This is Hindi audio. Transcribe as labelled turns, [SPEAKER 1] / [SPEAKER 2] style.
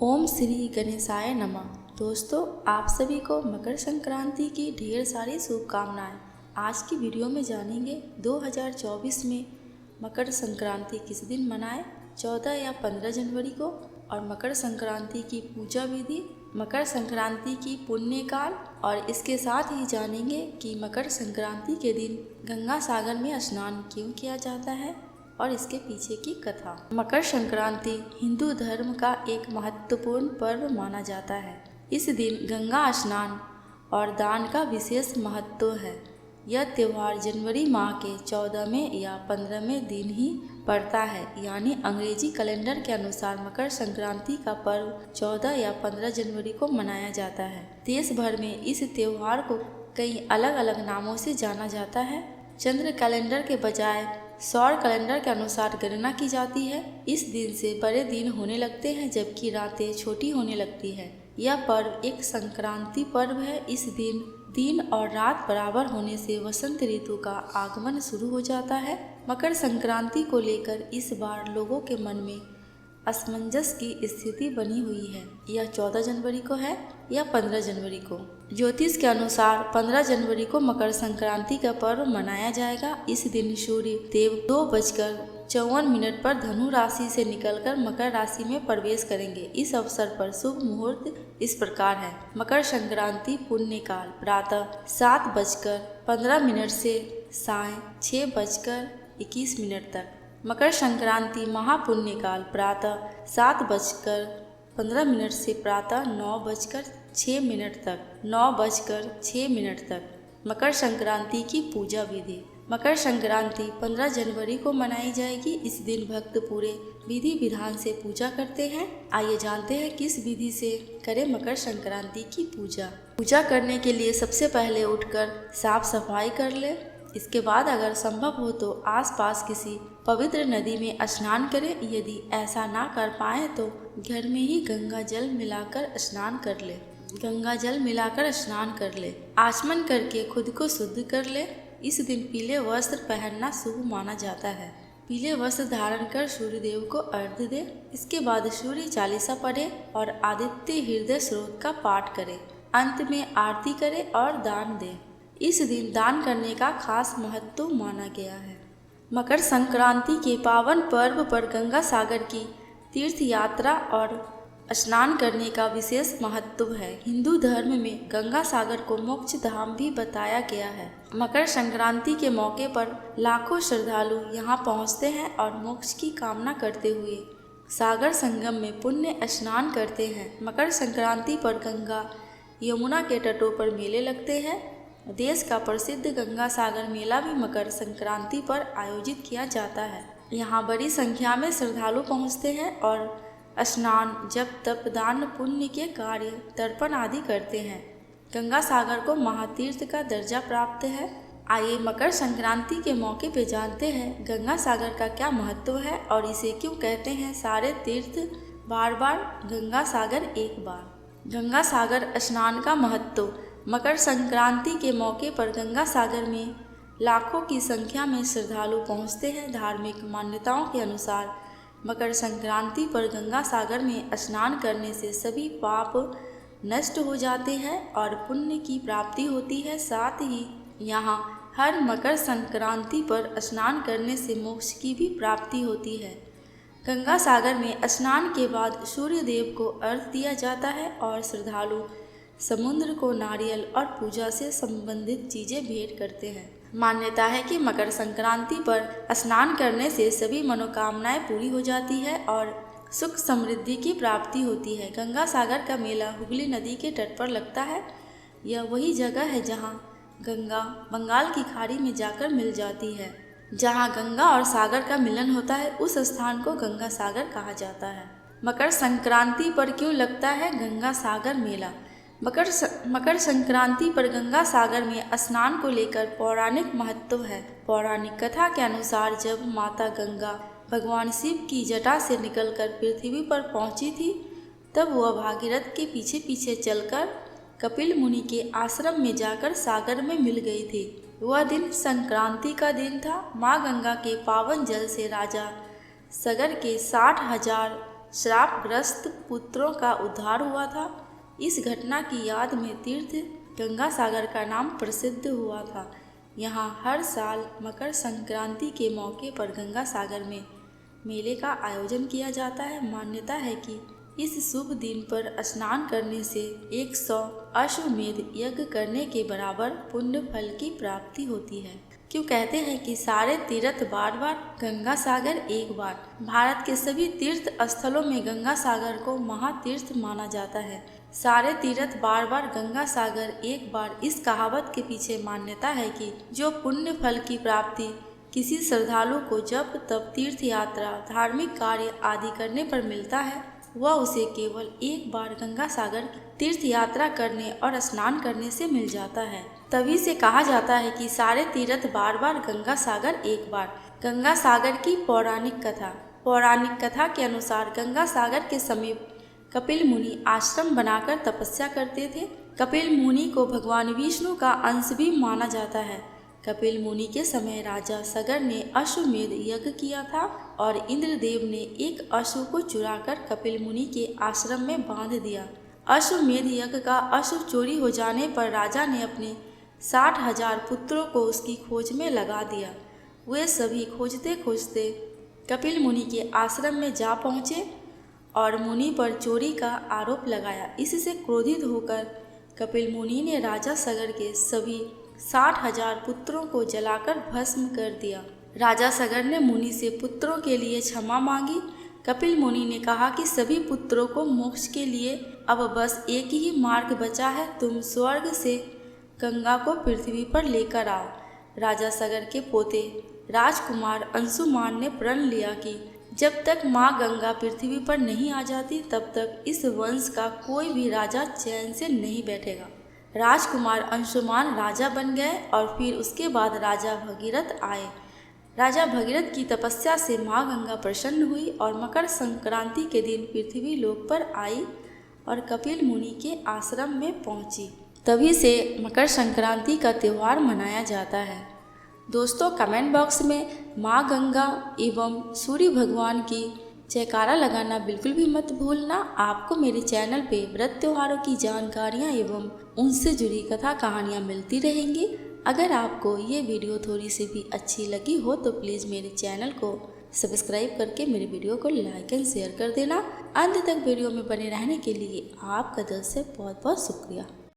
[SPEAKER 1] ओम श्री गणेशाय नमः। दोस्तों, आप सभी को मकर संक्रांति की ढेर सारी शुभकामनाएं। आज की वीडियो में जानेंगे 2024 में मकर संक्रांति किस दिन मनाएं, 14 या 15 जनवरी को, और मकर संक्रांति की पूजा विधि, मकर संक्रांति की पुण्य काल, और इसके साथ ही जानेंगे कि मकर संक्रांति के दिन गंगा सागर में स्नान क्यों किया जाता है और इसके पीछे की कथा। मकर संक्रांति हिंदू धर्म का एक महत्वपूर्ण पर्व माना जाता है। इस दिन गंगा स्नान और दान का विशेष महत्व है। यह त्यौहार जनवरी माह के 14वें या 15वें दिन ही पड़ता है, यानी अंग्रेजी कैलेंडर के अनुसार मकर संक्रांति का पर्व 14 या 15 जनवरी को मनाया जाता है। देश भर में इस त्यौहार को कई अलग अलग नामों से जाना जाता है। चंद्र कैलेंडर के बजाय सौर कैलेंडर के अनुसार गणना की जाती है। इस दिन से बड़े दिन होने लगते हैं जबकि रातें छोटी होने लगती है। यह पर्व एक संक्रांति पर्व है। इस दिन दिन और रात बराबर होने से वसंत ऋतु का आगमन शुरू हो जाता है। मकर संक्रांति को लेकर इस बार लोगों के मन में असमंजस की स्थिति बनी हुई है। यह 14 जनवरी को है या 15 जनवरी को। ज्योतिष के अनुसार 15 जनवरी को मकर संक्रांति का पर्व मनाया जाएगा। इस दिन सूर्य देव 2:54 पर धनु राशि से निकलकर मकर राशि में प्रवेश करेंगे। इस अवसर पर शुभ मुहूर्त इस प्रकार है। मकर संक्रांति पुण्य काल प्रातः 7:15 से साय 6:21 तक। मकर संक्रांति महापुण्य काल प्रातः 7:15 से प्रातः 9:06 तक 9:06 तक। मकर संक्रांति की पूजा विधि। मकर संक्रांति 15 जनवरी को मनाई जाएगी। इस दिन भक्त पूरे विधि विधान से पूजा करते हैं। आइए जानते हैं किस विधि से करें मकर संक्रांति की पूजा। पूजा करने के लिए सबसे पहले उठकर साफ सफाई कर ले। इसके बाद अगर संभव हो तो आसपास किसी पवित्र नदी में स्नान करें। यदि ऐसा ना कर पाए तो घर में ही गंगा जल मिलाकर स्नान कर ले। आचमन करके खुद को शुद्ध कर ले। इस दिन पीले वस्त्र पहनना शुभ माना जाता है। पीले वस्त्र धारण कर सूर्य देव को अर्घ्य दे। इसके बाद सूर्य चालीसा पढ़े और आदित्य हृदय स्रोत का पाठ करे। अंत में आरती करे और दान दे। इस दिन दान करने का खास महत्व माना गया है। मकर संक्रांति के पावन पर्व पर गंगा सागर की तीर्थ यात्रा और स्नान करने का विशेष महत्व है। हिंदू धर्म में गंगा सागर को मोक्ष धाम भी बताया गया है। मकर संक्रांति के मौके पर लाखों श्रद्धालु यहाँ पहुँचते हैं और मोक्ष की कामना करते हुए सागर संगम में पुण्य स्नान करते हैं। मकर संक्रांति पर गंगा यमुना के तटों पर मेले लगते हैं। देश का प्रसिद्ध गंगा सागर मेला भी मकर संक्रांति पर आयोजित किया जाता है। यहाँ बड़ी संख्या में श्रद्धालु पहुँचते हैं और स्नान, जप, तप, दान, पुण्य के कार्य, तर्पण आदि करते हैं। गंगा सागर को महातीर्थ का दर्जा प्राप्त है। आइए मकर संक्रांति के मौके पे जानते हैं गंगा सागर का क्या महत्व है और इसे क्यों कहते हैं सारे तीर्थ बार बार, गंगा सागर एक बार। गंगा सागर स्नान का महत्व। मकर संक्रांति के मौके पर गंगा सागर में लाखों की संख्या में श्रद्धालु पहुंचते हैं। धार्मिक मान्यताओं के अनुसार मकर संक्रांति पर गंगा सागर में स्नान करने से सभी पाप नष्ट हो जाते हैं और पुण्य की प्राप्ति होती है। साथ ही यहाँ हर मकर संक्रांति पर स्नान करने से मोक्ष की भी प्राप्ति होती है। गंगा सागर में स्नान के बाद सूर्य देव को अर्घ्य दिया जाता है और श्रद्धालु समुद्र को नारियल और पूजा से संबंधित चीज़ें भेंट करते हैं। मान्यता है कि मकर संक्रांति पर स्नान करने से सभी मनोकामनाएं पूरी हो जाती है और सुख समृद्धि की प्राप्ति होती है। गंगा सागर का मेला हुगली नदी के तट पर लगता है। यह वही जगह है जहां गंगा बंगाल की खाड़ी में जाकर मिल जाती है। जहां गंगा और सागर का मिलन होता है उस स्थान को गंगा सागर कहा जाता है। मकर संक्रांति पर क्यों लगता है गंगा सागर मेला। मकर संक्रांति पर गंगा सागर में स्नान को लेकर पौराणिक महत्व है। पौराणिक कथा के अनुसार जब माता गंगा भगवान शिव की जटा से निकलकर पृथ्वी पर पहुंची थी तब वह भागीरथ के पीछे पीछे चलकर कपिल मुनि के आश्रम में जाकर सागर में मिल गई थी। वह दिन संक्रांति का दिन था। माँ गंगा के पावन जल से राजा सगर के 60,000 श्रापग्रस्त पुत्रों का उद्धार हुआ था। इस घटना की याद में तीर्थ गंगा सागर का नाम प्रसिद्ध हुआ था। यहाँ हर साल मकर संक्रांति के मौके पर गंगा सागर में मेले का आयोजन किया जाता है। मान्यता है कि इस शुभ दिन पर स्नान करने से 100 अश्वमेध यज्ञ करने के बराबर पुण्य फल की प्राप्ति होती है। क्यों कहते हैं कि सारे तीर्थ बार बार गंगा सागर एक बार। भारत के सभी तीर्थ स्थलों में गंगा सागर को महातीर्थ माना जाता है। सारे तीर्थ बार बार गंगा सागर एक बार, इस कहावत के पीछे मान्यता है कि जो पुण्य फल की प्राप्ति किसी श्रद्धालु को जब तब तीर्थ यात्रा, धार्मिक कार्य आदि करने पर मिलता है, वह उसे केवल एक बार गंगा सागर तीर्थ यात्रा करने और स्नान करने से मिल जाता है। तभी से कहा जाता है कि सारे तीर्थ बार बार गंगा सागर एक बार। गंगा सागर की पौराणिक कथा। पौराणिक कथा के अनुसार गंगा सागर के समीप कपिल मुनि आश्रम बनाकर तपस्या करते थे। कपिल मुनि को भगवान विष्णु का अंश भी माना जाता है। कपिल मुनि के समय राजा सगर ने अश्वमेध यज्ञ किया था और इंद्रदेव ने एक अश्व को चुराकर कपिल मुनि के आश्रम में बांध दिया। अश्वमेध यज्ञ का अश्व चोरी हो जाने पर राजा ने अपने 60,000 पुत्रों को उसकी खोज में लगा दिया। वे सभी खोजते खोजते कपिल मुनि के आश्रम में जा पहुँचे और मुनि पर चोरी का आरोप लगाया। इससे क्रोधित होकर कपिल मुनि ने राजा सगर के सभी 60,000 पुत्रों को जलाकर भस्म कर दिया। राजा सगर ने मुनि से पुत्रों के लिए क्षमा मांगी। कपिल मुनि ने कहा कि सभी पुत्रों को मोक्ष के लिए अब बस एक ही मार्ग बचा है, तुम स्वर्ग से गंगा को पृथ्वी पर लेकर आओ। राजा सगर के पोते राजकुमार अंशुमान ने प्रण लिया कि जब तक माँ गंगा पृथ्वी पर नहीं आ जाती तब तक इस वंश का कोई भी राजा चैन से नहीं बैठेगा। राजकुमार अंशुमान राजा बन गए और फिर उसके बाद राजा भगीरथ आए। राजा भगीरथ की तपस्या से माँ गंगा प्रसन्न हुई और मकर संक्रांति के दिन पृथ्वी लोक पर आई और कपिल मुनि के आश्रम में पहुँची। तभी से मकर संक्रांति का त्यौहार मनाया जाता है। दोस्तों, कमेंट बॉक्स में माँ गंगा एवं सूर्य भगवान की जयकारा लगाना बिल्कुल भी मत भूलना। आपको मेरे चैनल पे व्रत त्योहारों की जानकारियाँ एवं उनसे जुड़ी कथा कहानियाँ मिलती रहेंगी। अगर आपको ये वीडियो थोड़ी सी भी अच्छी लगी हो तो प्लीज़ मेरे चैनल को सब्सक्राइब करके मेरे वीडियो को लाइक एंड शेयर कर देना। अंत तक वीडियो में बने रहने के लिए आपका दिल से बहुत बहुत शुक्रिया।